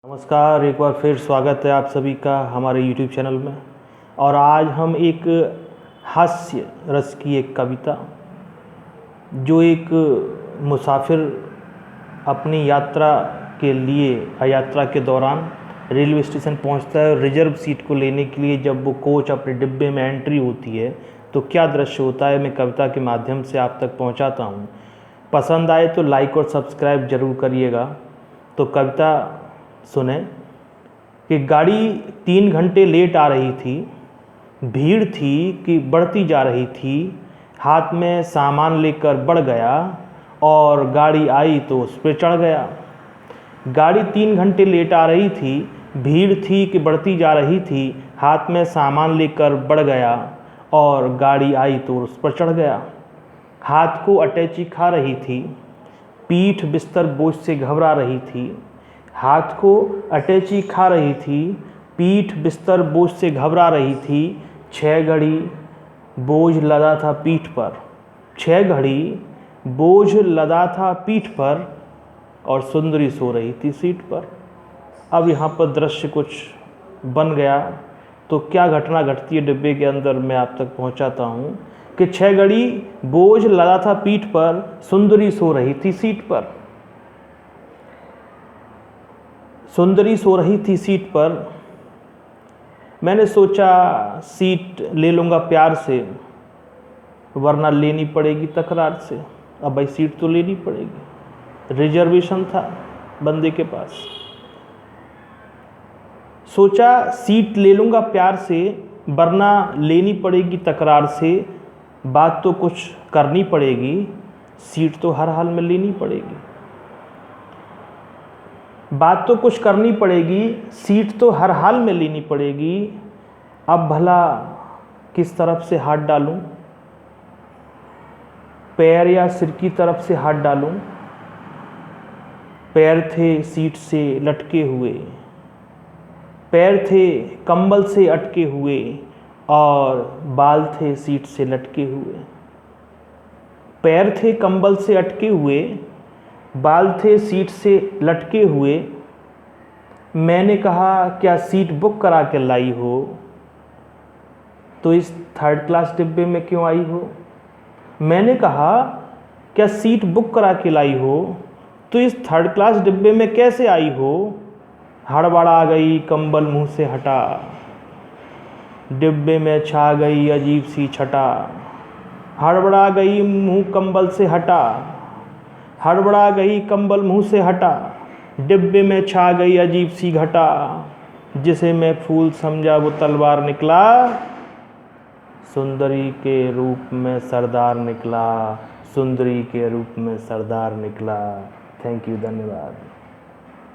नमस्कार, एक बार फिर स्वागत है आप सभी का हमारे YouTube चैनल में। और आज हम एक हास्य रस की एक कविता, जो एक मुसाफिर अपनी यात्रा के लिए यात्रा के दौरान रेलवे स्टेशन पहुंचता है और रिजर्व सीट को लेने के लिए जब वो कोच अपने डिब्बे में एंट्री होती है तो क्या दृश्य होता है, मैं कविता के माध्यम से आप तक पहुंचाता हूं। पसंद आए तो लाइक और सब्सक्राइब ज़रूर करिएगा। तो कविता सुने कि गाड़ी 3 घंटे लेट आ रही थी, भीड़ थी कि बढ़ती जा रही थी, हाथ में सामान लेकर बढ़ गया और गाड़ी आई तो उस पर चढ़ गया। गाड़ी 3 घंटे लेट आ रही थी, भीड़ थी कि बढ़ती जा रही थी, हाथ में सामान लेकर बढ़ गया और गाड़ी आई तो उस पर चढ़ गया। हाथ को अटैची खा रही थी, पीठ बिस्तर बोझ से घबरा रही थी। हाथ को अटैची खा रही थी, पीठ बिस्तर बोझ से घबरा रही थी। 6 घड़ी बोझ लदा था पीठ पर, 6 घड़ी बोझ लदा था पीठ पर और सुंदरी सो रही थी सीट पर। अब यहाँ पर दृश्य कुछ बन गया, तो क्या घटना घटती है डिब्बे के अंदर मैं आप तक पहुँचाता हूँ कि 6 घड़ी बोझ लदा था पीठ पर, सुंदरी सो रही थी सीट पर। सुंदरी सो रही थी सीट पर। मैंने सोचा सीट ले लूँगा प्यार से, वरना लेनी पड़ेगी तकरार से। अब भाई सीट तो लेनी पड़ेगी, रिजर्वेशन था बंदे के पास। सोचा सीट ले लूँगा प्यार से, वरना लेनी पड़ेगी तकरार से। बात तो कुछ करनी पड़ेगी, सीट तो हर हाल में लेनी पड़ेगी। बात तो कुछ करनी पड़ेगी, सीट तो हर हाल में लेनी पड़ेगी। अब भला किस तरफ से हाथ डालूं, पैर या सिर की तरफ से हाथ डालूं। पैर थे सीट से लटके हुए, पैर थे कंबल से अटके हुए और बाल थे सीट से लटके हुए। पैर थे कंबल से अटके हुए, बाल थे सीट से लटके हुए। मैंने कहा क्या सीट बुक करा के लाई हो, तो इस 3rd क्लास डिब्बे में क्यों आई हो। मैंने कहा क्या सीट बुक करा के लाई हो, तो इस 3rd क्लास डिब्बे में कैसे आई हो। हड़बड़ा गई कंबल मुंह से हटा, डिब्बे में छा गई अजीब सी छटा। हड़बड़ा गई मुंह कंबल से हटा, हड़बड़ा गई कंबल मुंह से हटा। डिब्बे में छा गई अजीब सी घटा, जिसे मैं फूल समझा वो तलवार निकला। सुंदरी के रूप में सरदार निकला, सुंदरी के रूप में सरदार निकला। थैंक यू, धन्यवाद।